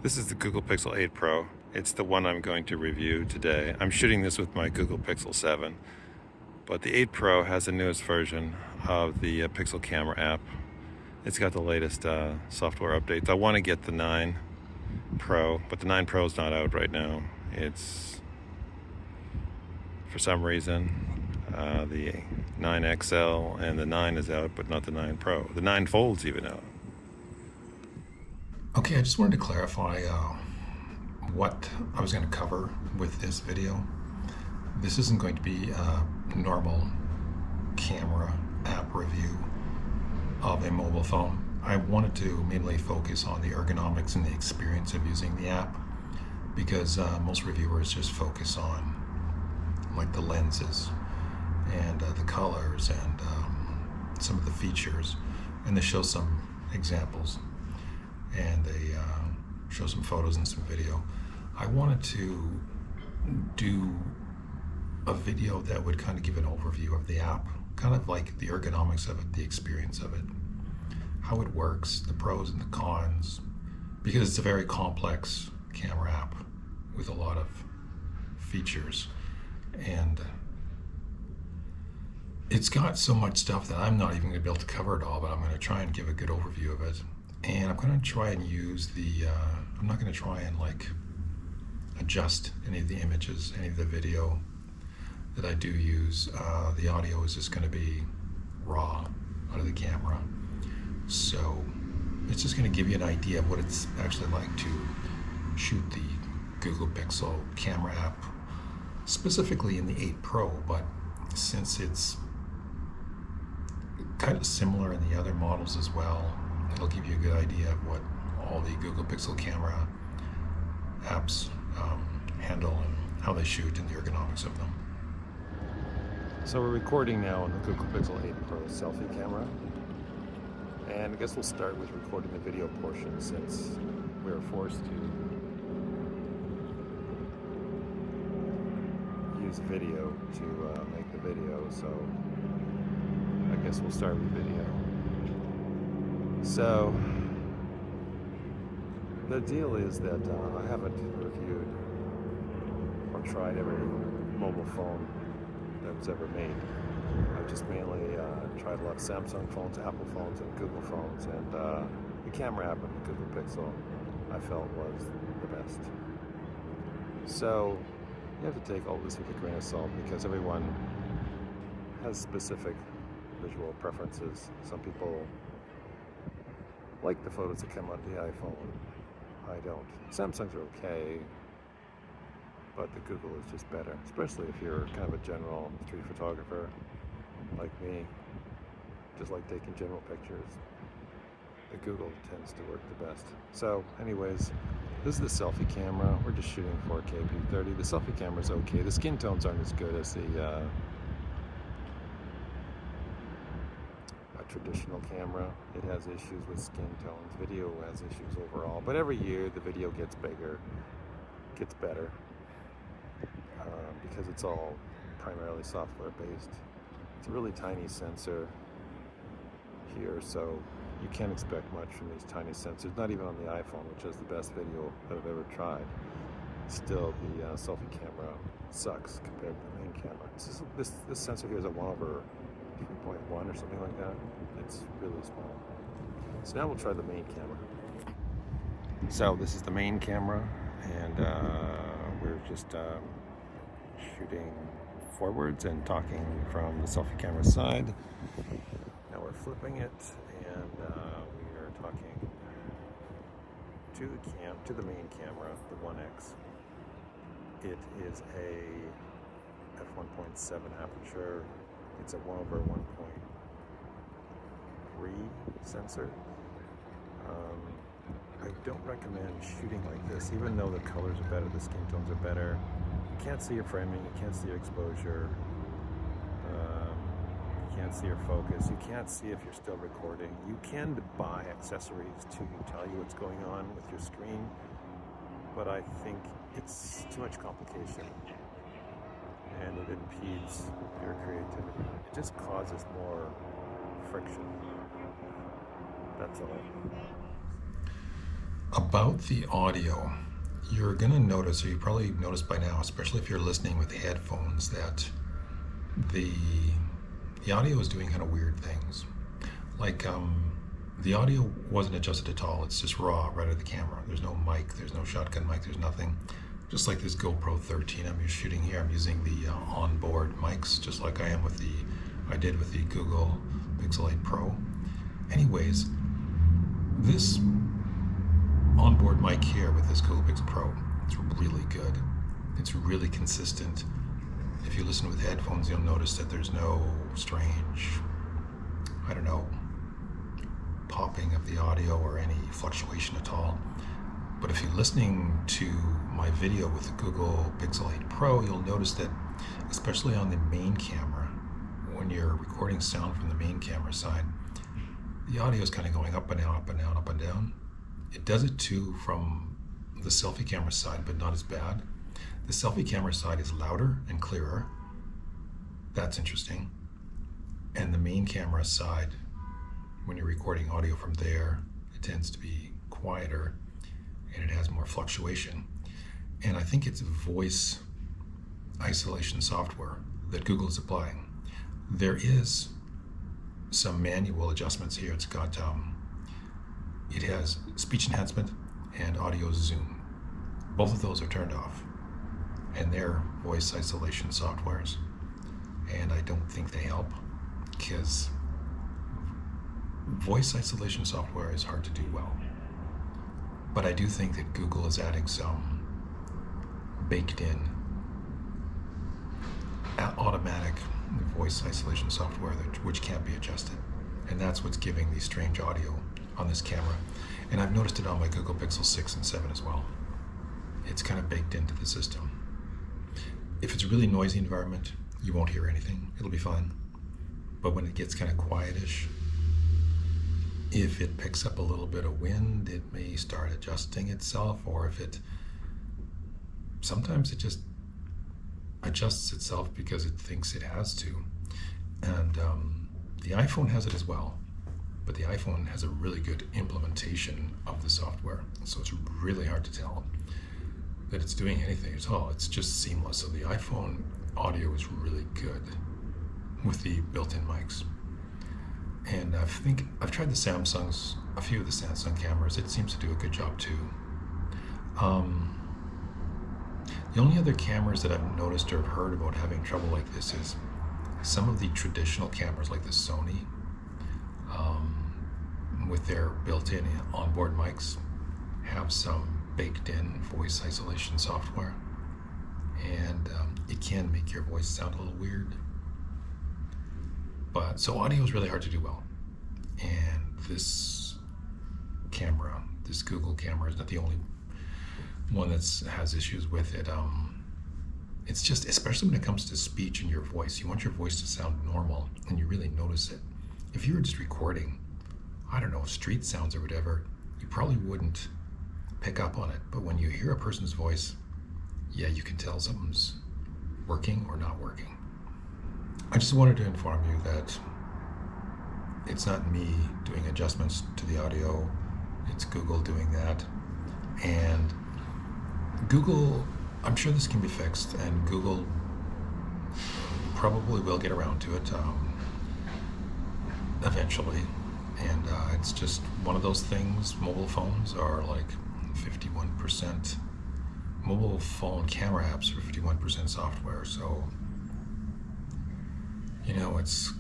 This is the Google Pixel 8 Pro. It's the one I'm going to review today. I'm shooting this with my Google Pixel 7, but the 8 Pro has the newest version of the Pixel Camera app. It's got the latest software updates. I want to get the 9 Pro, but the 9 Pro is not out right now. It's, for some reason, the 9 XL and the 9 is out, but not the 9 Pro. The 9 Fold's even out. Okay, I just wanted to clarify what I was going to cover with this video. This isn't going to be a normal camera app review of a mobile phone. I wanted to mainly focus on the ergonomics and the experience of using the app, because most reviewers just focus on like the lenses and the colors and some of the features, and they show some examples and they show some photos and some video. I wanted to do a video that would kind of give an overview of the app, kind of like the ergonomics of it, the experience of it, how it works, the pros and the cons, because it's a very complex camera app with a lot of features, and it's got so much stuff that I'm not even going to be able to cover it all, but I'm going to try and give a good overview of it. And I'm going to try and use the, I'm not going to try and like adjust any of the images, any of the video that I do use. The audio is just going to be raw out of the camera. So it's just going to give you an idea of what it's actually like to shoot the Google Pixel camera app, specifically in the 8 Pro, but since it's kind of similar in the other models as well, it'll give you a good idea of what all the Google Pixel camera apps handle and how they shoot and the ergonomics of them. So we're recording now on the Google Pixel 8 Pro selfie camera, and I guess we'll start with recording the video portion since we were forced to use video to make the video, so I guess we'll start with video. So the deal is that I haven't reviewed or tried every mobile phone that was ever made. I've just mainly tried a lot of Samsung phones, Apple phones, and Google phones, and the camera app of the Google Pixel I felt was the best. So you have to take all this with a grain of salt, because everyone has specific visual preferences. Some people like the photos that come out of the iPhone. I don't. Samsungs are okay, but the Google is just better, especially if you're kind of a general street photographer like me, just like taking general pictures. The Google tends to work the best. So anyways, this is the selfie camera. We're just shooting 4K P30. The selfie camera's okay. The skin tones aren't as good as the traditional camera. It has issues with skin tones. Video has issues overall, but every year the video gets bigger, gets better, because it's all primarily software based. It's a really tiny sensor here, so you can't expect much from these tiny sensors, not even on the iPhone, which has the best video that I've ever tried. Still, the selfie camera sucks compared to the main camera. This sensor here is a 1/3.1 or something like that. It's really small. So now we'll try the main camera. So this is the main camera, and we're just shooting forwards and talking from the selfie camera side. Now we're flipping it, and we are talking to the main camera, the 1X. It is a f1.7 aperture. It's a 1/1.3 sensor. I don't recommend shooting like this, even though the colors are better, the skin tones are better. You can't see your framing, you can't see your exposure, you can't see your focus, you can't see if you're still recording. You can buy accessories to tell you what's going on with your screen, but I think it's too much complication, and it impedes your creativity. It just causes more friction. That's all. About the audio, you're going to notice, or you probably noticed by now, especially if you're listening with headphones, that the audio is doing kind of weird things. Like the audio wasn't adjusted at all. It's just raw right out of the camera. There's no mic, there's no shotgun mic, there's nothing. Just like this GoPro 13 I'm shooting here, I'm using the onboard mics, just like I did with the Google Pixel 8 Pro. Anyways, this onboard mic here with this Google Pixel Pro, it's really good. It's really consistent. If you listen with headphones, you'll notice that there's no strange, I don't know, popping of the audio or any fluctuation at all. But if you're listening to my video with the Google Pixel 8 Pro, you'll notice that, especially on the main camera, when you're recording sound from the main camera side, the audio is kind of going up and down, up and down, up and down. It does it too from the selfie camera side, but not as bad. The selfie camera side is louder and clearer. That's interesting. And the main camera side, when you're recording audio from there, it tends to be quieter and it has more fluctuation. And I think it's voice isolation software that Google is applying. There is some manual adjustments here. It's got, it has speech enhancement and audio zoom. Both of those are turned off, and they're voice isolation softwares. And I don't think they help, because voice isolation software is hard to do well. But I do think that Google is adding some baked in automatic voice isolation software which can't be adjusted. And that's what's giving the strange audio on this camera. And I've noticed it on my Google Pixel 6 and 7 as well. It's kind of baked into the system. If it's a really noisy environment, you won't hear anything. It'll be fine. But when it gets kind of quietish, if it picks up a little bit of wind, it may start adjusting itself, or if it, sometimes it just adjusts itself because it thinks it has to. And the iPhone has it as well, but the iPhone has a really good implementation of the software, so it's really hard to tell that it's doing anything at all. It's just seamless. So the iPhone audio is really good with the built-in mics. And I think I've tried a few of the Samsung cameras. It seems to do a good job too. The only other cameras that I've noticed or heard about having trouble like this is some of the traditional cameras, like the Sony, with their built-in onboard mics, have some baked-in voice isolation software, and it can make your voice sound a little weird. But so audio is really hard to do well, and this camera, this Google camera, is not the only one that has issues with it. It's just, especially when it comes to speech and your voice, you want your voice to sound normal, and you really notice it. If you were just recording, I don't know, street sounds or whatever, you probably wouldn't pick up on it. But when you hear a person's voice, yeah, you can tell something's working or not working. I just wanted to inform you that it's not me doing adjustments to the audio, it's Google doing that. And Google, I'm sure this can be fixed, and Google probably will get around to it eventually. And it's just one of those things. Mobile phones are like 51%, mobile phone camera apps are 51% software, so you know, it's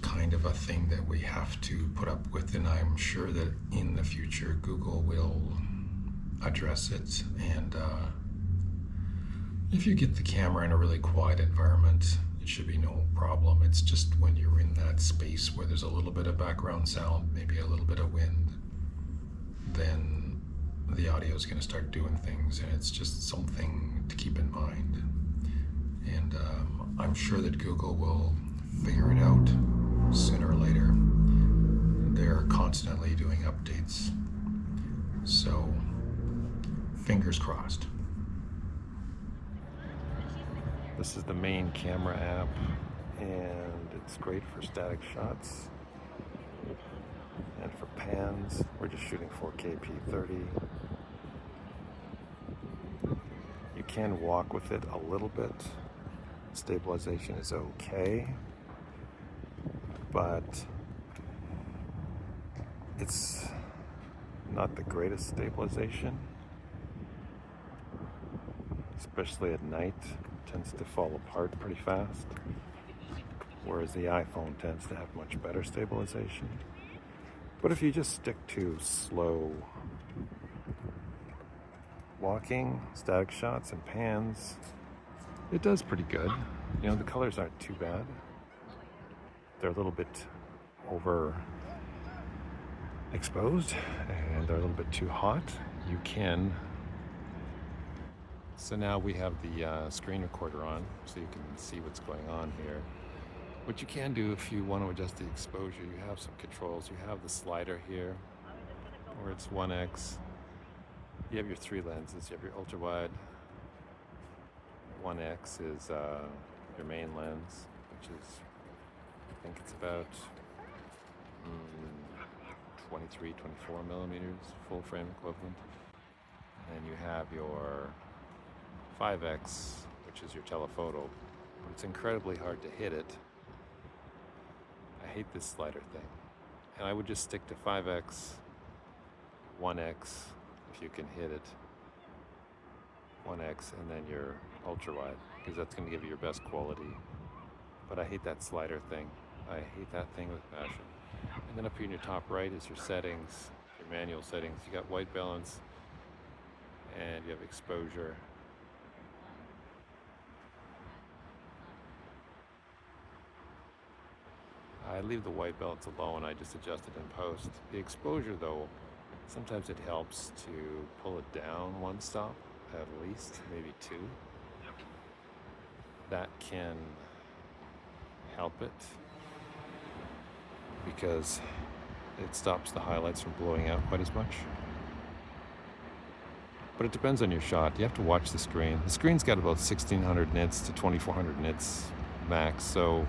kind of a thing that we have to put up with, and I'm sure that in the future Google will address it. And if you get the camera in a really quiet environment, it should be no problem. It's just when you're in that space where there's a little bit of background sound, maybe a little bit of wind, then the audio is going to start doing things, and it's just something to keep in mind. And I'm sure that Google will figure it out sooner or later. They're constantly doing updates, so fingers crossed. This is the main camera app, and it's great for static shots and for pans. We're just shooting 4K P30. can walk with it a little bit. Stabilization is okay, but it's not the greatest stabilization, especially at night. It tends to fall apart pretty fast, whereas the iPhone tends to have much better stabilization. But if you just stick to slow walking, static shots, and pans, it does pretty good. You know, the colors aren't too bad. They're a little bit over exposed and they're a little bit too hot. You can. So now we have the screen recorder on so you can see what's going on here. What you can do if you want to adjust the exposure, you have some controls. You have the slider here where it's 1x. You have your 3 lenses. You have your ultra wide. 1x is your main lens, which is, I think it's about 23, 24 millimeters, full frame equivalent. And you have your 5x, which is your telephoto. But it's incredibly hard to hit it. I hate this slider thing. And I would just stick to 5x, 1x, if you can hit it. 1x and then your ultra wide, because that's going to give you your best quality. But I hate that slider thing. I hate that thing with passion. And then up here in your top right is your settings, your manual settings. You got white balance and you have exposure. I leave the white balance alone. I just adjust it in post. The exposure though, sometimes it helps to pull it down one stop, at least, maybe 2. That can help it because it stops the highlights from blowing out quite as much. But it depends on your shot. You have to watch the screen. The screen's got about 1600 nits to 2400 nits max, so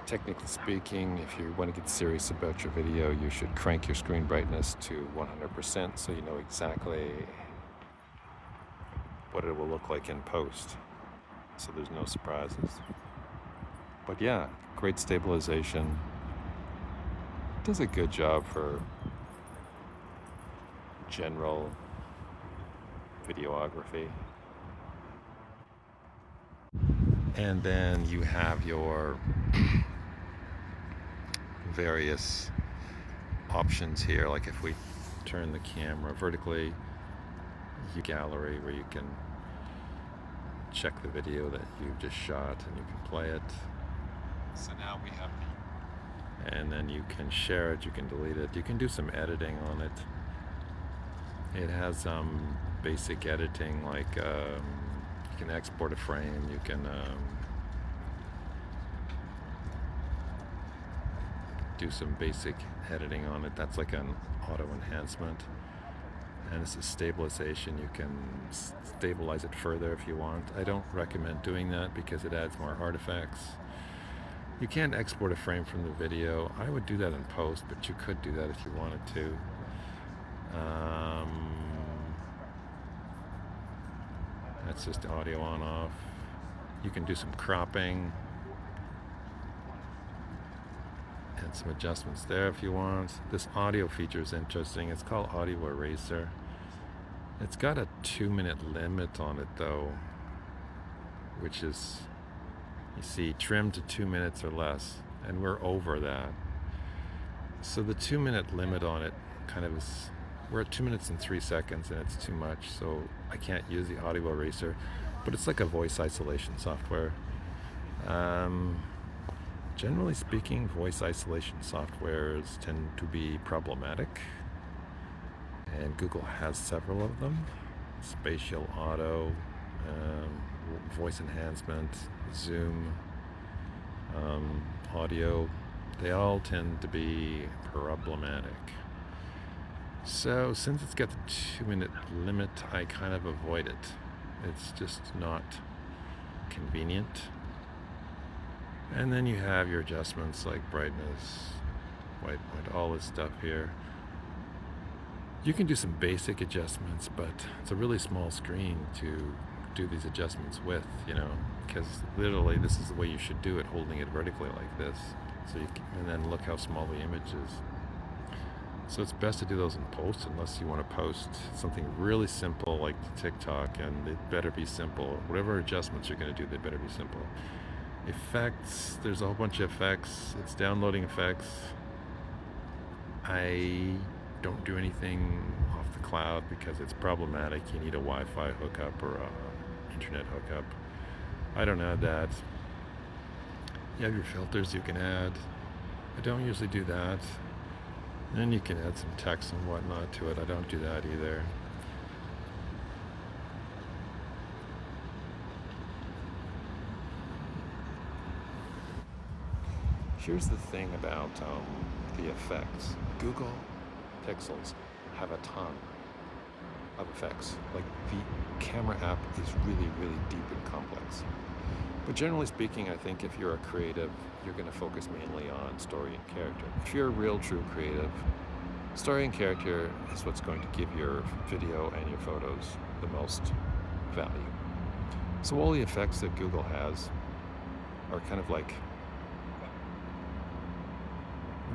technically speaking, if you want to get serious about your video, you should crank your screen brightness to 100% so you know exactly what it will look like in post, so there's no surprises. But yeah, great stabilization. Does a good job for general videography. And then you have your various options here, like if we turn the camera vertically, your gallery where you can check the video that you just shot and you can play it. So now we have, and then you can share it, you can delete it, you can do some editing on it. It has basic editing, like you can export a frame, you can do some basic editing on it. That's like an auto enhancement. And this is stabilization. You can stabilize it further if you want. I don't recommend doing that because it adds more artifacts. You can't export a frame from the video. I would do that in post, but you could do that if you wanted to. That's just audio on off. You can do some cropping and some adjustments there if you want. This audio feature is interesting. It's called Audio Eraser. It's got a 2-minute limit on it though, which is, you see, trim to 2 minutes or less, and we're over that. So the 2-minute limit on it kind of is, we're at 2 minutes and 3 seconds and it's too much, so I can't use the Audio Eraser, but it's like a voice isolation software. Generally speaking, voice isolation softwares tend to be problematic, and Google has several of them. Spatial Auto, Voice Enhancement, Zoom, Audio, they all tend to be problematic. So since it's got the 2-minute limit, I kind of avoid it. It's just not convenient. And then you have your adjustments like brightness, white point, all this stuff here. You can do some basic adjustments, but it's a really small screen to do these adjustments with, you know, because literally this is the way you should do it, holding it vertically like this. So you can, and then look how small the image is. So it's best to do those in post, unless you want to post something really simple like TikTok, and it better be simple. Whatever adjustments you're going to do, they better be simple. Effects, there's a whole bunch of effects. It's downloading effects. I don't do anything off the cloud because it's problematic. You need a Wi-Fi hookup or a internet hookup. I don't add that. You have your filters you can add. I don't usually do that. And then you can add some text and whatnot to it. I don't do that either. Here's the thing about the effects. Google Pixels have a ton of effects. Like, the camera app is really, really deep and complex. But generally speaking, I think if you're a creative, you're going to focus mainly on story and character. If you're a real true creative, story and character is what's going to give your video and your photos the most value. So all the effects that Google has are kind of like,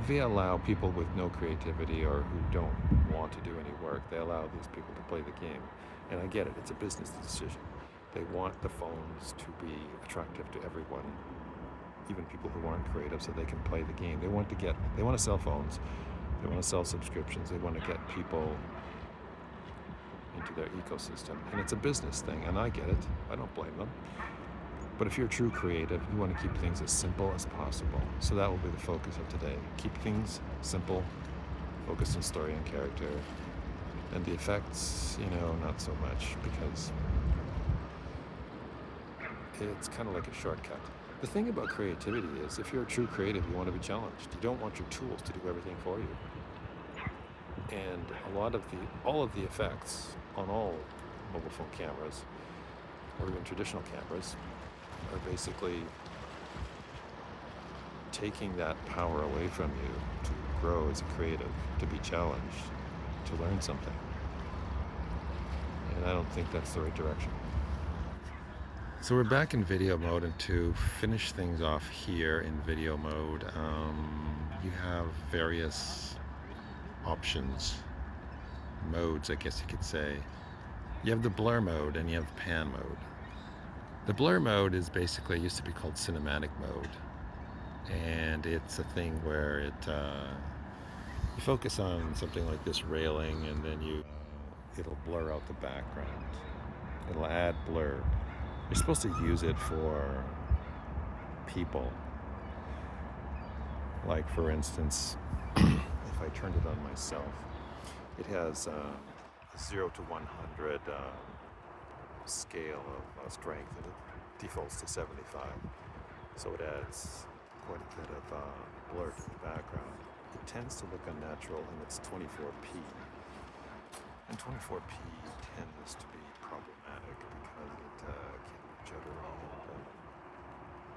they allow people with no creativity or who don't want to do any work, they allow these people to play the game. And I get it, it's a business decision. They want the phones to be attractive to everyone, even people who aren't creative, so they can play the game. They want to sell phones, they want to sell subscriptions, they want to get people into their ecosystem. And it's a business thing, and I get it. I don't blame them. But if you're a true creative, you want to keep things as simple as possible. So that will be the focus of today. Keep things simple, focus on story and character, and the effects, you know, not so much, because it's kind of like a shortcut. The thing about creativity is, if you're a true creative, you want to be challenged. You don't want your tools to do everything for you. And all of the effects on all mobile phone cameras, or even traditional cameras, are basically taking that power away from you to grow as a creative, to be challenged, to learn something. And I don't think that's the right direction. So we're back in video mode, and to finish things off here in video mode, you have various options, modes, I guess you could say. You have the blur mode and you have the pan mode. The blur mode is basically, used to be called cinematic mode, and it's a thing where you focus on something like this railing, and then it'll blur out the background. It'll add blur. You're supposed to use it for people. Like, for instance, if I turned it on myself, it has a 0 to 100 scale of strength, and it defaults to 75. So it adds quite a bit of blur to the background. It tends to look unnatural, and it's 24p. And 24p tends to be problematic because it can be jittery.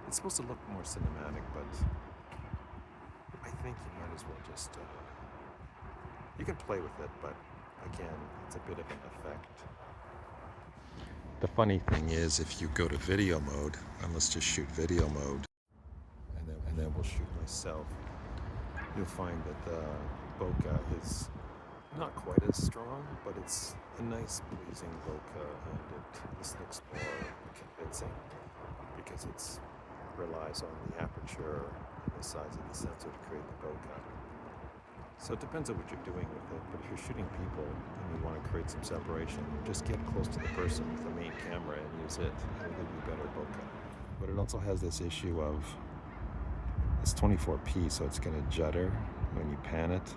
It's supposed to look more cinematic, but I think you might as well just, you can play with it, but again, it's a bit of an effect. The funny thing is, if you go to video mode, and let's just shoot video mode, and then we'll shoot myself, you'll find that the bokeh is not quite as strong, but it's a nice, pleasing bokeh, and this looks more convincing because it relies on the aperture and the size of the sensor to create the bokeh. So it depends on what you're doing with it, but if you're shooting people and you want to create some separation, just get close to the person with the main camera and use it. It'll give you better bokeh. But it also has this issue of, it's 24p, so it's going to judder when you pan it.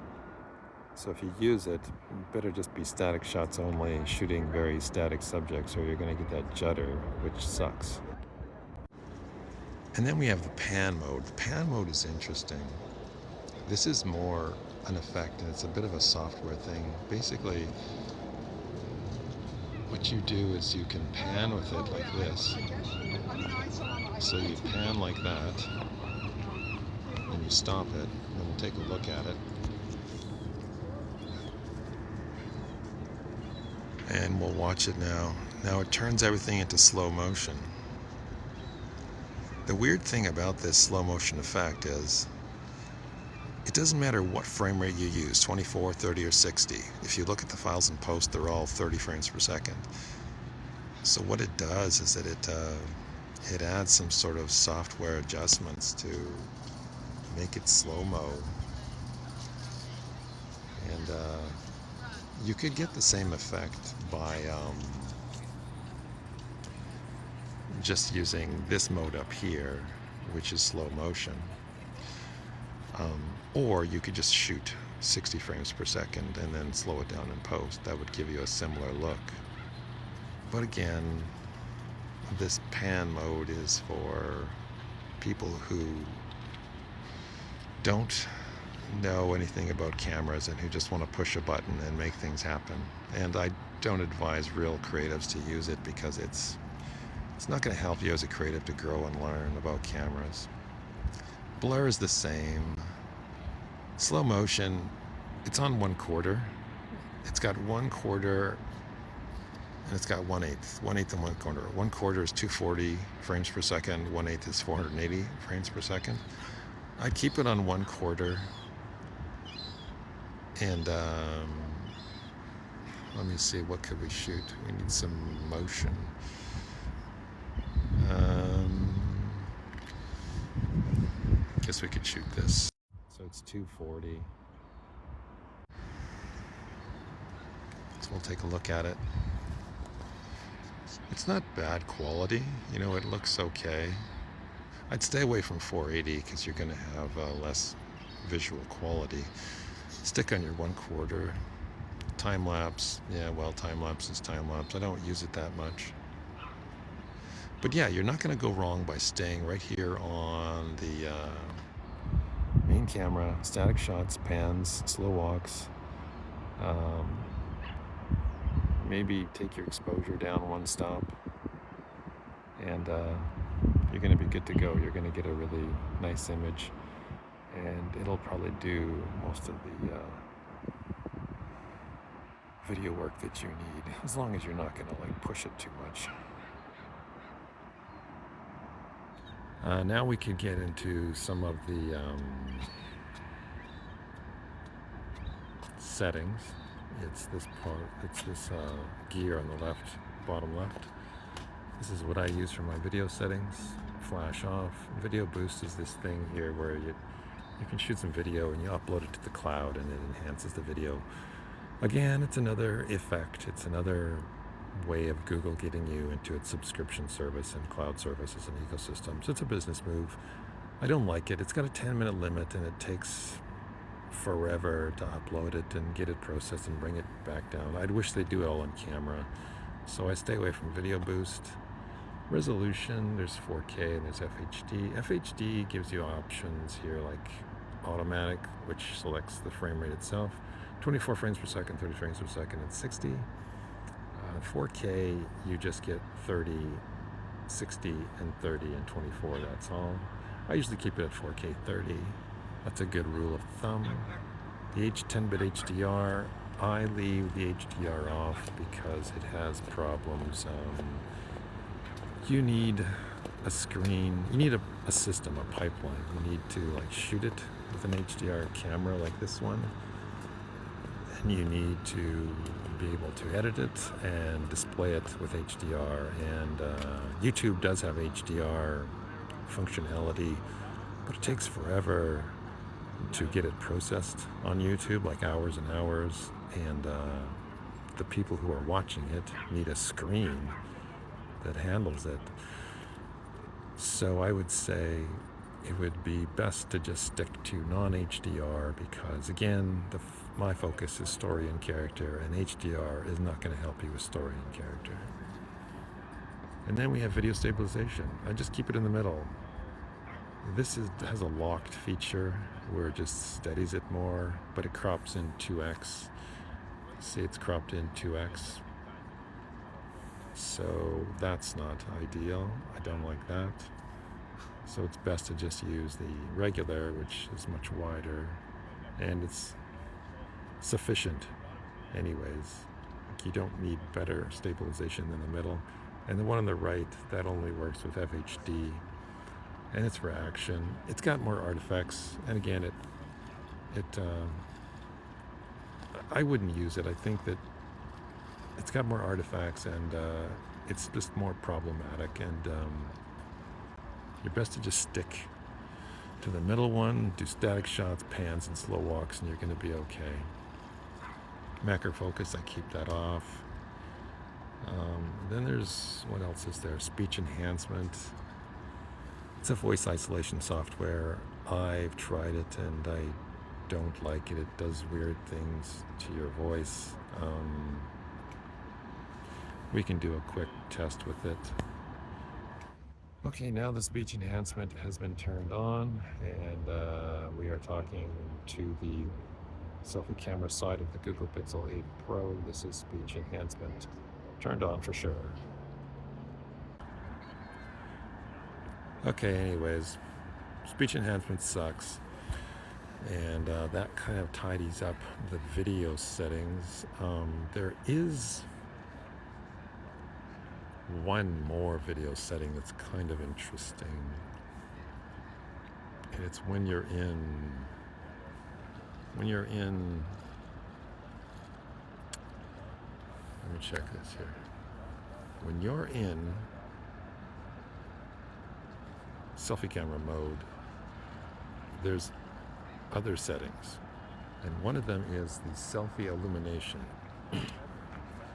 So if you use it, you better just be static shots only, shooting very static subjects, or you're going to get that judder, which sucks. And then we have the pan mode. The pan mode is interesting. This is more an effect, and it's a bit of a software thing. Basically, what you do is you can pan with it like this. So you pan like that, and you stop it, and we'll take a look at it. And we'll watch it now. Now it turns everything into slow motion. The weird thing about this slow motion effect is it doesn't matter what frame rate you use, 24, 30, or 60. If you look at the files in post, they're all 30 frames per second. So what it does is that it adds some sort of software adjustments to make it slow-mo. And you could get the same effect by just using this mode up here, which is slow motion. Or you could just shoot 60 frames per second and then slow it down in post. That would give you a similar look. But again, this pan mode is for people who don't know anything about cameras and who just want to push a button and make things happen. And I don't advise real creatives to use it because it's not going to help you as a creative to grow and learn about cameras. Blur is the same. Slow motion, it's on 1/4. It's got 1/4 and it's got 1/8. 1/8 and 1/4. 1/4 is 240 frames per second. 1/8 is 480 frames per second. I'd keep it on 1/4. And let me see, what could we shoot? We need some motion. Guess we could shoot this. So it's 240. So we'll take a look at it. It's not bad quality, you know, it looks okay. I'd stay away from 480 because you're going to have less visual quality. Stick on your 1/4. Time lapse, yeah, well, time lapse is time lapse. I don't use it that much. But yeah, you're not going to go wrong by staying right here on the main camera, static shots, pans, slow walks. Maybe take your exposure down one stop, and you're going to be good to go. You're going to get a really nice image, and it'll probably do most of the video work that you need, as long as you're not going to like push it too much. Now we could get into some of the settings. It's this part, it's this gear on the left, bottom left. This is what I use for my video settings. Flash off. Video boost is this thing here where you can shoot some video and you upload it to the cloud and it enhances the video. Again, it's another effect. It's another way of Google getting you into its subscription service and cloud service as an ecosystem. So it's a business move. I don't like it. It's got a 10-minute limit and it takes forever to upload it and get it processed and bring it back down. I'd wish they do it all on camera. So I stay away from video boost. Resolution, there's 4K and there's FHD. FHD gives you options here like automatic, which selects the frame rate itself. 24 frames per second, 30 frames per second, and 60. 4K, you just get 30, 60, and 30, and 24, that's all. I usually keep it at 4K 30. That's a good rule of thumb. The 10-bit HDR, I leave the HDR off because it has problems. You need a screen, you need a system, a pipeline. You need to like shoot it with an HDR camera like this one. And you need to be able to edit it and display it with HDR. And YouTube does have HDR functionality, but it takes forever to get it processed on YouTube, like hours and hours. And the people who are watching it need a screen that handles it. So I would say it would be best to just stick to non-HDR because, again, my focus is story and character, and HDR is not going to help you with story and character. And then we have video stabilization. I just keep it in the middle. This has a locked feature where it just steadies it more, but it crops in 2x. See, it's cropped in 2x. So that's not ideal. I don't like that. So it's best to just use the regular, which is much wider, and it's sufficient anyways. like you don't need better stabilization than the middle. And the one on the right, that only works with FHD, and it's for action. It's got more artifacts, and again, I wouldn't use it. I think that it's got more artifacts, and it's just more problematic, and you're best to just stick to the middle one, do static shots, pans, and slow walks, and you're going to be okay. Macro focus, I keep that off. Then there's, what else is there? Speech enhancement. It's a voice isolation software. I've tried it and I don't like it. It does weird things to your voice. We can do a quick test with it. Okay, now the speech enhancement has been turned on, and we are talking to the selfie camera side of the Google Pixel 8 Pro. This is speech enhancement turned on for sure. Okay, anyways, speech enhancement sucks, and that kind of tidies up the video settings. There is one more video setting that's kind of interesting, and it's when you're in let me check this here. When you're in selfie camera mode, there's other settings, and one of them is the selfie illumination.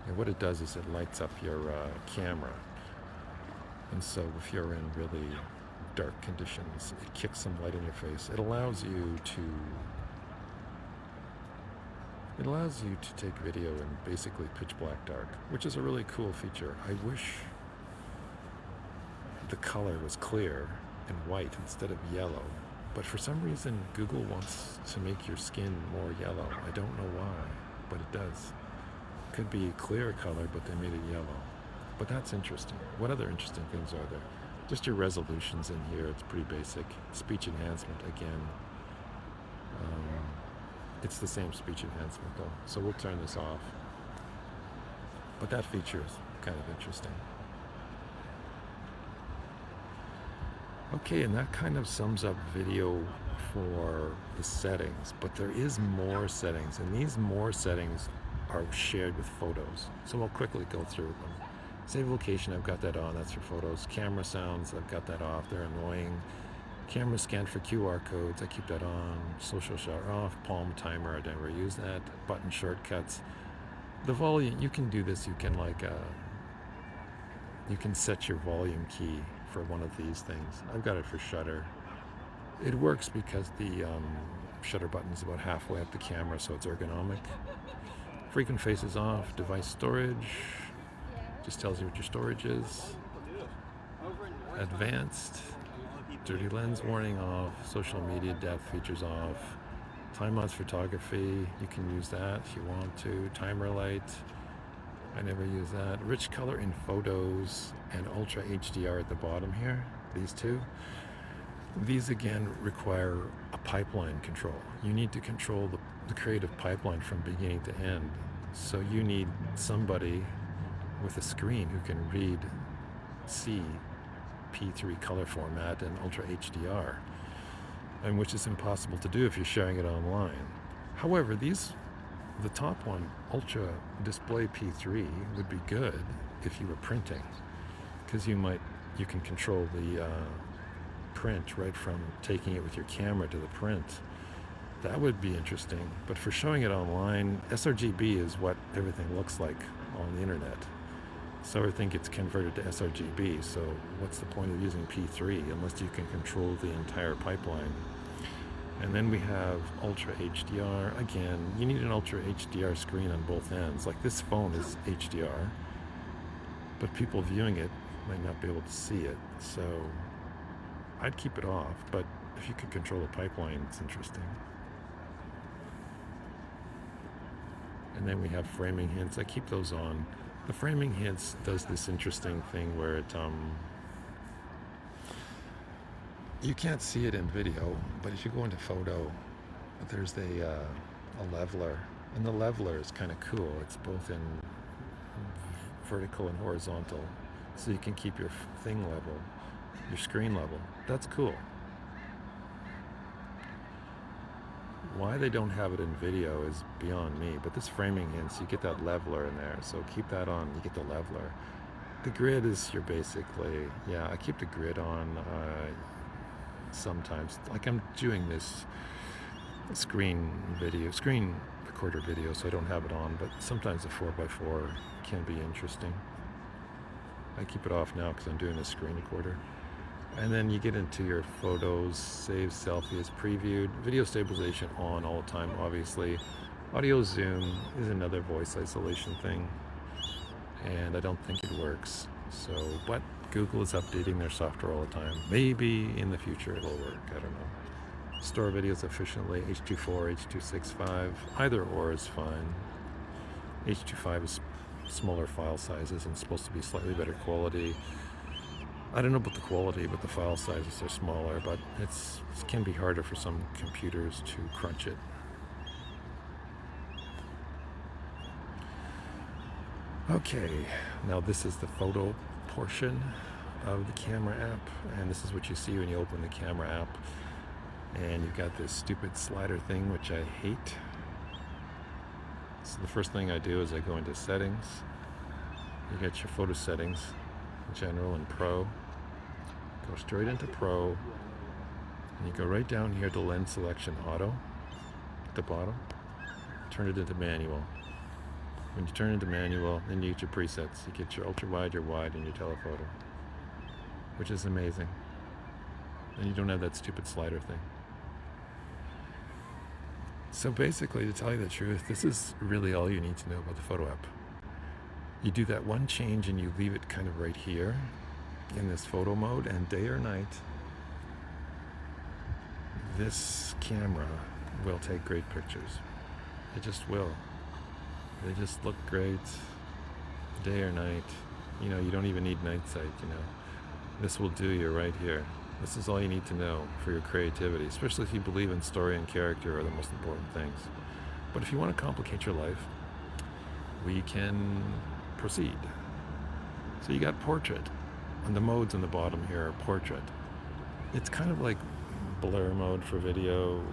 And what it does is it lights up your camera, and so if you're in really dark conditions, it kicks some light in your face. It allows you to take video in basically pitch black dark, which is a really cool feature. I wish the color was clear and white instead of yellow, but for some reason Google wants to make your skin more yellow. I don't know why, but it does. Could be clear color, but they made it yellow. But that's interesting. What other interesting things are there? Just your resolutions in here. It's pretty basic. Speech enhancement again. It's the same speech enhancement though, so we'll turn this off. But that feature is kind of interesting. Okay, and that kind of sums up video for the settings, but there is more settings, and these more settings are shared with photos. So I'll quickly go through them. Save location, I've got that on, that's for photos. Camera sounds, I've got that off, they're annoying. Camera scan for QR codes, I keep that on. Social shutter off. Palm timer, I never use that. Button shortcuts. The volume, you can do this, you can you can set your volume key for one of these things. I've got it for shutter. It works because the shutter button is about halfway up the camera, so it's ergonomic. Frequent faces off. Device storage, just tells you what your storage is. Advanced. Dirty lens warning off. Social media depth features off. Time-lapse photography, you can use that if you want to. Timer light, I never use that. Rich color in photos and Ultra HDR at the bottom here, these two. These again require a pipeline control. You need to control the creative pipeline from beginning to end. So you need somebody with a screen who can see P3 color format and Ultra HDR, and which is impossible to do if you're sharing it online. However, the top one, Ultra Display P3, would be good if you were printing, because you can control the print right from taking it with your camera to the print. That would be interesting. But for showing it online, sRGB is what everything looks like on the internet. So everything gets converted to sRGB, so what's the point of using P3 unless you can control the entire pipeline? And then we have Ultra HDR. Again, you need an Ultra HDR screen on both ends. Like this phone is HDR, but people viewing it might not be able to see it. So I'd keep it off, but if you could control the pipeline, it's interesting. And then we have framing hints. I keep those on. The framing hints does this interesting thing where it you can't see it in video, but if you go into photo, there's a leveler, and the leveler is kind of cool. It's both in vertical and horizontal, so you can keep your thing level, your screen level. That's cool. Why they don't have it in video is beyond me, but this framing hints, you get that leveler in there, so keep that on, you get the leveler. The grid is your basically, yeah, I keep the grid on sometimes. Like I'm doing this screen recorder video, so I don't have it on, but sometimes the 4x4 can be interesting. I keep it off now because I'm doing a screen recorder. And then you get into your photos, save selfie as previewed, video stabilization on all the time, obviously. Audio zoom is another voice isolation thing, and I don't think it works. So, but Google is updating their software all the time. Maybe in the future it'll work, I don't know. Store videos efficiently, H.2.4, H.265, either or is fine. H.2.5 is smaller file sizes and supposed to be slightly better quality. I don't know about the quality, but the file sizes are smaller, but it can be harder for some computers to crunch it. Okay, now this is the photo portion of the camera app, and this is what you see when you open the camera app. And you've got this stupid slider thing, which I hate. So the first thing I do is I go into settings. You get your photo settings, general and pro. Go straight into pro, and you go right down here to lens selection auto at the bottom. Turn it into manual. When you turn it into manual, then you get your presets. You get your ultra wide, your wide, and your telephoto, which is amazing. And you don't have that stupid slider thing. So basically, to tell you the truth, this is really all you need to know about the photo app. You do that one change and you leave it kind of right here in this photo mode, and day or night, this camera will take great pictures. It just will. They just look great day or night. You know, you don't even need night sight, you know. This will do you right here. This is all you need to know for your creativity, especially if you believe in story and character are the most important things. But if you want to complicate your life, we can proceed. So you got portrait, and the modes on the bottom here are portrait. It's kind of like blur mode for video.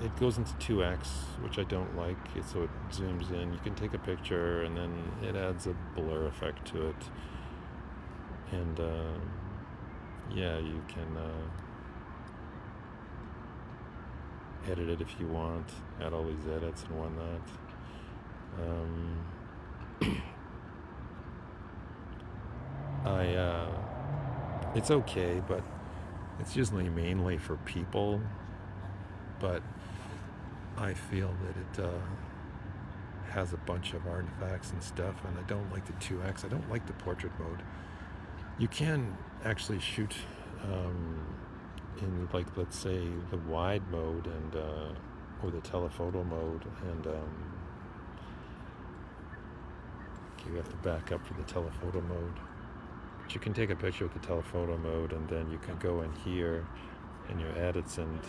It goes into 2x, which I don't like, so it zooms in. You can take a picture and then it adds a blur effect to it. And yeah, you can edit it if you want, add all these edits and whatnot. It's okay, but it's usually mainly for people. But I feel that it has a bunch of artifacts and stuff, and I don't like the 2x. I don't like the portrait mode. You can actually shoot in, like, let's say the wide mode and or the telephoto mode, and you have to back up for the telephoto mode. But you can take a picture with the telephoto mode, and then you can go in here in your edits, and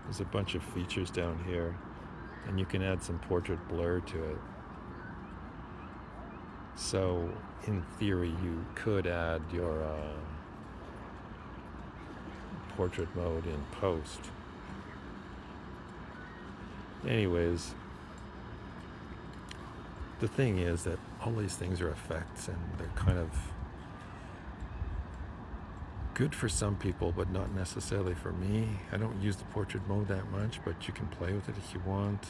there's a bunch of features down here, and you can add some portrait blur to it. So in theory, you could add your portrait mode in post. Anyways, the thing is that all these things are effects, and they're kind of good for some people, but not necessarily for me. I don't use the portrait mode that much, but you can play with it if you want.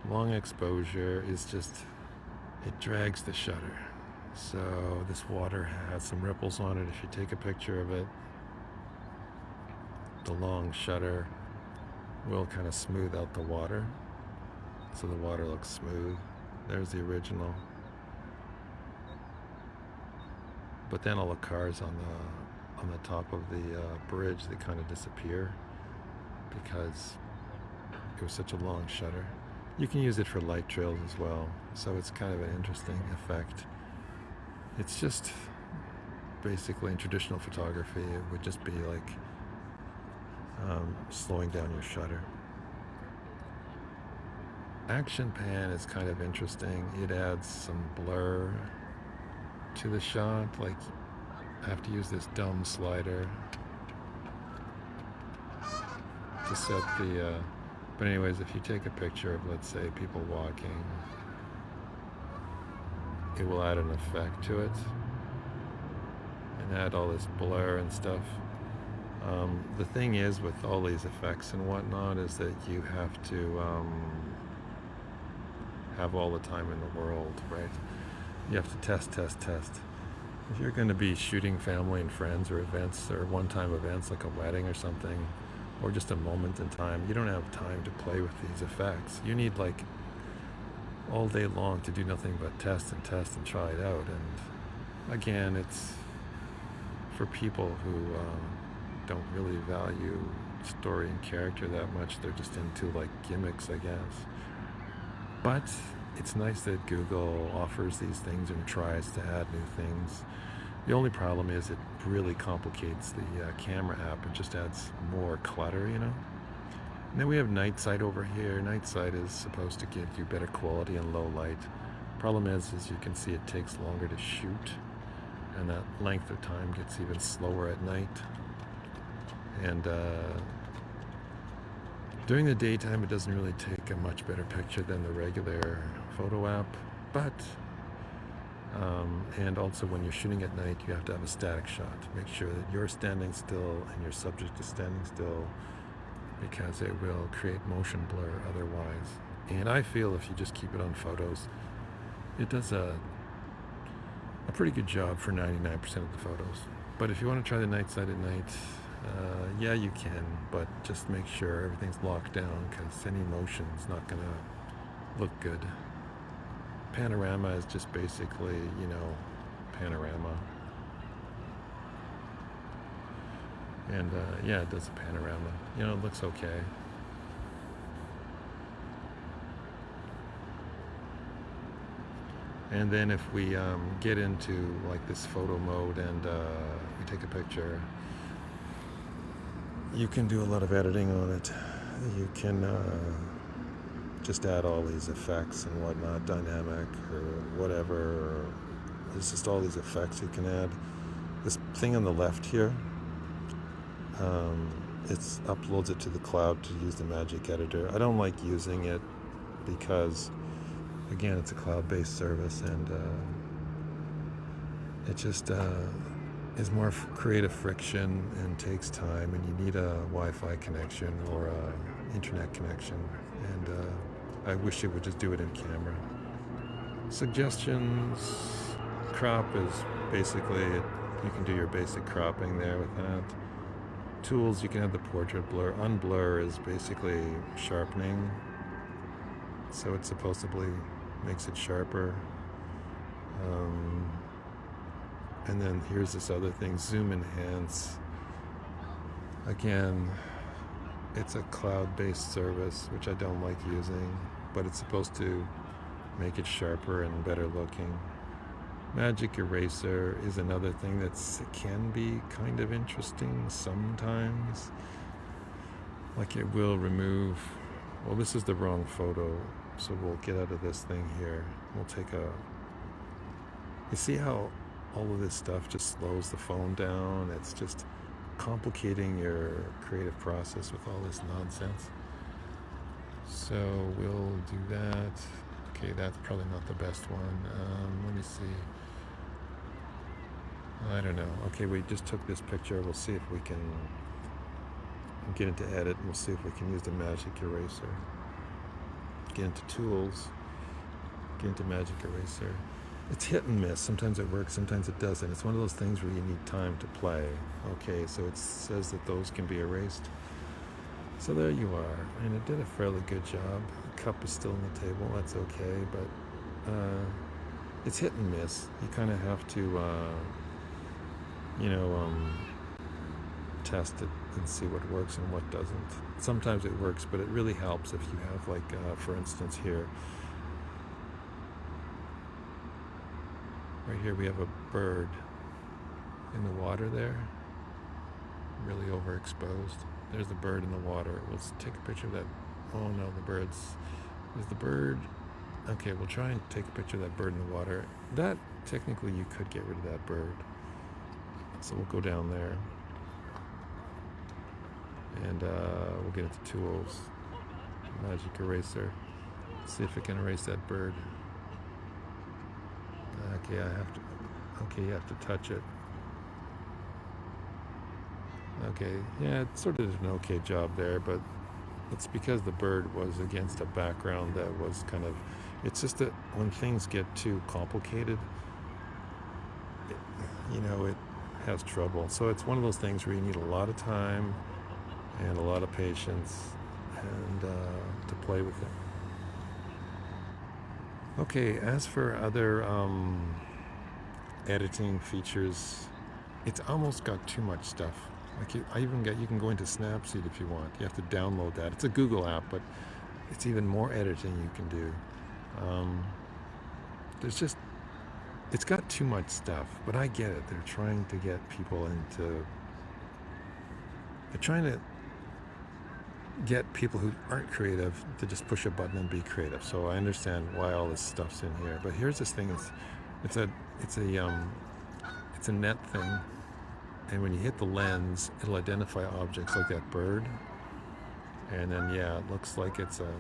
Long exposure is just, it drags the shutter. So this water has some ripples on it if you take a picture of it. The long shutter will kind of smooth out the water, so the water looks smooth. There's the original. But then all the cars on the top of the bridge, they kind of disappear because it was such a long shutter. You can use it for light trails as well, so it's kind of an interesting effect. It's just basically in traditional photography, it would just be like slowing down your shutter. action pan is kind of interesting. It adds some blur to the shot. Like, I have to use this dumb slider to set the but anyways, if you take a picture of, let's say, people walking, it will add an effect to it and add all this blur and stuff. The thing is with all these effects and whatnot is that you have to have all the time in the world, right? You have to test. If you're going to be shooting family and friends or events or one-time events like a wedding or something, or just a moment in time, you don't have time to play with these effects. You need like all day long to do nothing but test and try it out. And again, it's for people who don't really value story and character that much. They're just into like gimmicks, I guess. But it's nice that Google offers these things and tries to add new things. The only problem is it really complicates the camera app. It just adds more clutter, you know? And then we have night sight over here. Night sight is supposed to give you better quality in low light. Problem is you can see it takes longer to shoot, and that length of time gets even slower at night. And during the daytime, it doesn't really take a much better picture than the regular photo app, but and also when you're shooting at night, you have to have a static shot. Make sure that you're standing still and your subject is standing still, because it will create motion blur otherwise. And I feel if you just keep it on photos, it does a pretty good job for 99% of the photos. But if you want to try the night sight at night, yeah, you can, but just make sure everything's locked down, because any motion is not going to look good. Panorama is just basically, you know, panorama. And yeah, it does a panorama. You know, it looks okay. And then if we get into like this photo mode and we take a picture, you can do a lot of editing on it. You can just add all these effects and whatnot, dynamic or whatever. Or there's just all these effects you can add. This thing on the left here, it uploads it to the cloud to use the Magic Editor. I don't like using it because, again, it's a cloud-based service, and it just is more creative friction and takes time, and you need a Wi-Fi connection or a internet connection, and I wish it would just do it in camera. Suggestions, crop is basically it. You can do your basic cropping there with that. Tools, you can have the portrait blur. Unblur is basically sharpening, so it supposedly makes it sharper. And then here's this other thing, zoom enhance. Again, it's a cloud-based service, which I don't like using, but it's supposed to make it sharper and better looking. Magic eraser is another thing that can be kind of interesting sometimes. Like it will remove, well, this is the wrong photo, so we'll get out of this thing here. We'll take a, you see how all of this stuff just slows the phone down? It's just complicating your creative process with all this nonsense. So we'll do that. Okay, that's probably not the best one. Let me see. I don't know. Okay, we just took this picture. We'll see if we can get into edit, and we'll see if we can use the Magic Eraser. Get into tools, get into Magic Eraser. It's hit and miss. Sometimes it works, sometimes it doesn't. It's one of those things where you need time to play. Okay, so it says that those can be erased. So there you are, and it did a fairly good job. The cup is still on the table, that's okay, but it's hit and miss. You kind of have to, test it and see what works and what doesn't. Sometimes it works, but it really helps if you have, like, for instance here, right here we have a bird in the water there, really overexposed. There's the bird in the water. Let's take a picture of that. Oh no, the bird's Is the bird... Okay, we'll try and take a picture of that bird in the water. That, technically, you could get rid of that bird. So we'll go down there. And we'll get into tools. Magic eraser. See if it can erase that bird. Okay, you have to touch it. Okay, yeah, it sort of did an okay job there, but it's because the bird was against a background that was kind of... It's just that when things get too complicated, it has trouble. So it's one of those things where you need a lot of time and a lot of patience and to play with it. Okay, as for other editing features, it's almost got too much stuff. Like you can go into Snapseed if you want. You have to download that. It's a Google app, but it's even more editing you can do. It's got too much stuff, but I get it. They're trying to get people they're trying to get people who aren't creative to just push a button and be creative. So I understand why all this stuff's in here. But here's this thing: it's a net thing, and when you hit the lens, it'll identify objects like that bird, and then it looks like it's a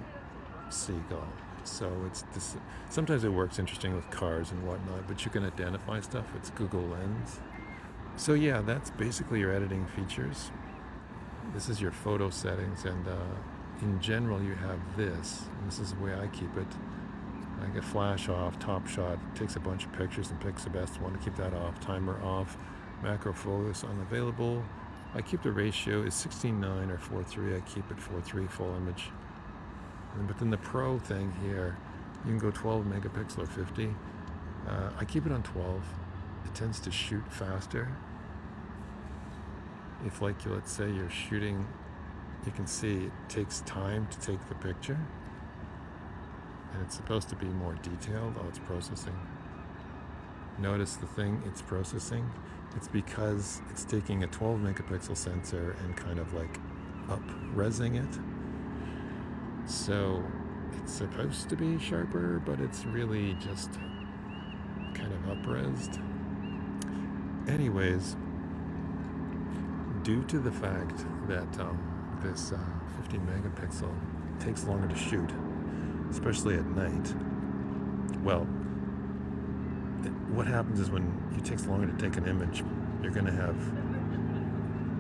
seagull. So it's this. Sometimes it works interesting with cars and whatnot, but you can identify stuff. It's Google Lens. So that's basically your editing features. This is your photo settings, and in general you have this, and this is the way I keep it. Like a flash off, top shot, takes a bunch of pictures and picks the best one to keep that off, timer off, macro focus unavailable. I keep the ratio is 16:9 or 4:3, I keep it 4:3 full image. But then the pro thing here, you can go 12 megapixel or 50. I keep it on 12. It tends to shoot faster. If let's say you're shooting, you can see it takes time to take the picture. And it's supposed to be more detailed. Oh, it's processing. Notice the thing it's processing. It's because it's taking a 12 megapixel sensor and kind of up-resing it. So it's supposed to be sharper, but it's really just kind of up-resed. Anyways, due to the fact that this 50 megapixel takes longer to shoot, especially at night, what happens is when it takes longer to take an image, you're going to have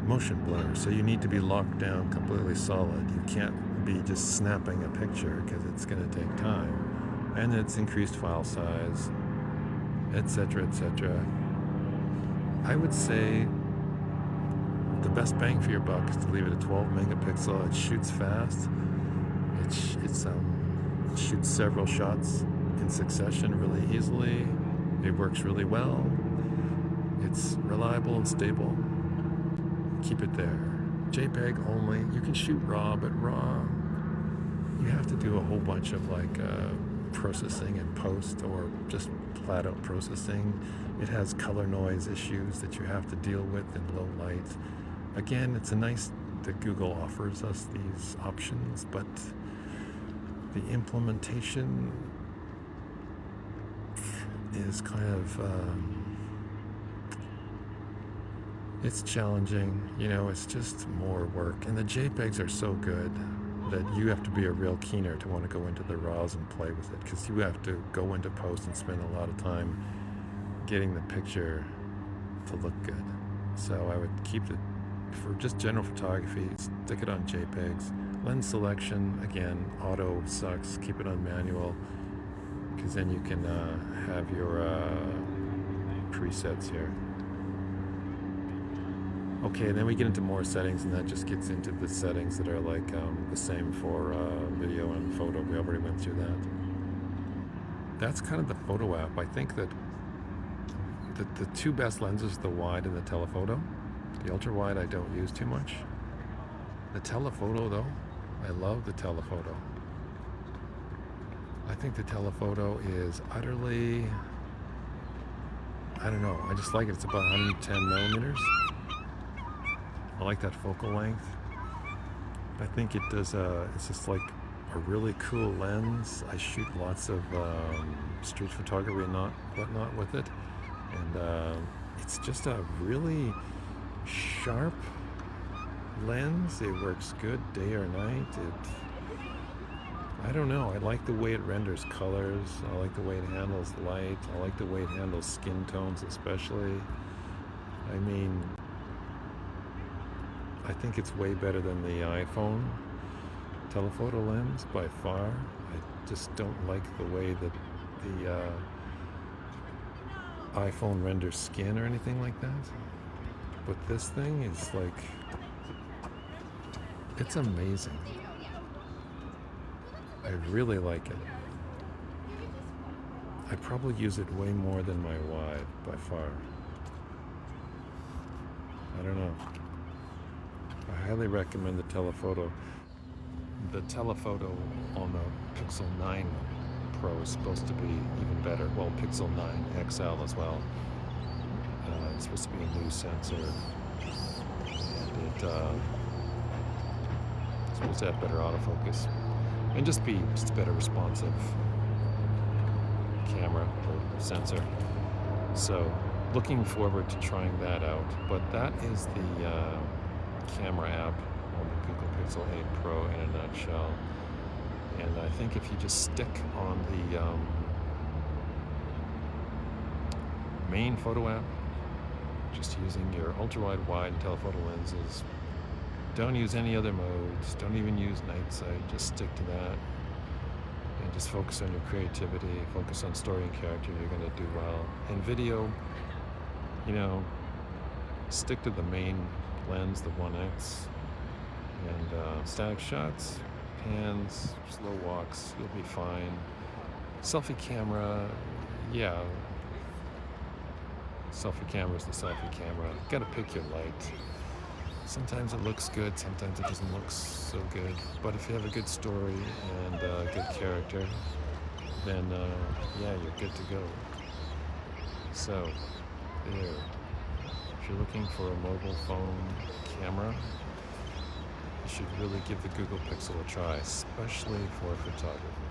motion blur. So you need to be locked down completely solid. You can't be just snapping a picture because it's going to take time. And it's increased file size, etc., etc. I would say the best bang for your buck is to leave it at 12 megapixel. It shoots fast. It shoots several shots in succession really easily. It works really well. It's reliable and stable. Keep it there. JPEG only. You can shoot RAW, but RAW, you have to do a whole bunch of processing in post, or just flat out processing. It has color noise issues that you have to deal with in low light. Again, it's nice that Google offers us these options, but the implementation is kind of it's challenging. It's just more work, and the JPEGs are so good that you have to be a real keener to want to go into the RAWs and play with it, because you have to go into post and spend a lot of time getting the picture to look good. So I would keep it for just general photography, stick it on JPEGs. Lens selection, again, auto sucks. Keep it on manual, because then you can have your presets here. Okay, then we get into more settings, and that just gets into the settings that are the same for video and photo. We already went through that. That's kind of the photo app. I think that the two best lenses are the wide and the telephoto. The ultra wide I don't use too much. The telephoto though, I love the telephoto. I think the telephoto is utterly, I don't know, I just like it. It's about 110 millimeters. I like that focal length. I think it does, it's just a really cool lens. I shoot lots of street photography and whatnot with it, and it's just a really sharp lens. It works good day or night. I don't know. I like the way it renders colors. I like the way it handles light. I like the way it handles skin tones, especially. I mean, I think it's way better than the iPhone telephoto lens by far. I just don't like the way that the iPhone renders skin or anything like that. But this thing is like, it's amazing. I really like it. I probably use it way more than my wide by far. I don't know. I highly recommend the Telephoto. The Telephoto on the Pixel 9 Pro is supposed to be even better. Well, Pixel 9 XL as well. It's supposed to be a new sensor, and it's supposed to have better autofocus and just a better responsive camera or sensor. So, looking forward to trying that out. But that is the camera app on the Google Pixel 8 Pro in a nutshell. And I think if you just stick on the main photo app, just using your ultra-wide, wide, and telephoto lenses, don't use any other modes, don't even use night sight, just stick to that. And just focus on your creativity, focus on story and character, you're going to do well. And video, stick to the main lens, the 1X, and static shots, pans, slow walks, you'll be fine. Selfie camera, yeah. Selfie camera is the selfie camera. You gotta pick your light. Sometimes it looks good, sometimes it doesn't look so good. But if you have a good story and a good character, then yeah, you're good to go. So, there. If you're looking for a mobile phone camera, you should really give the Google Pixel a try, especially for photography.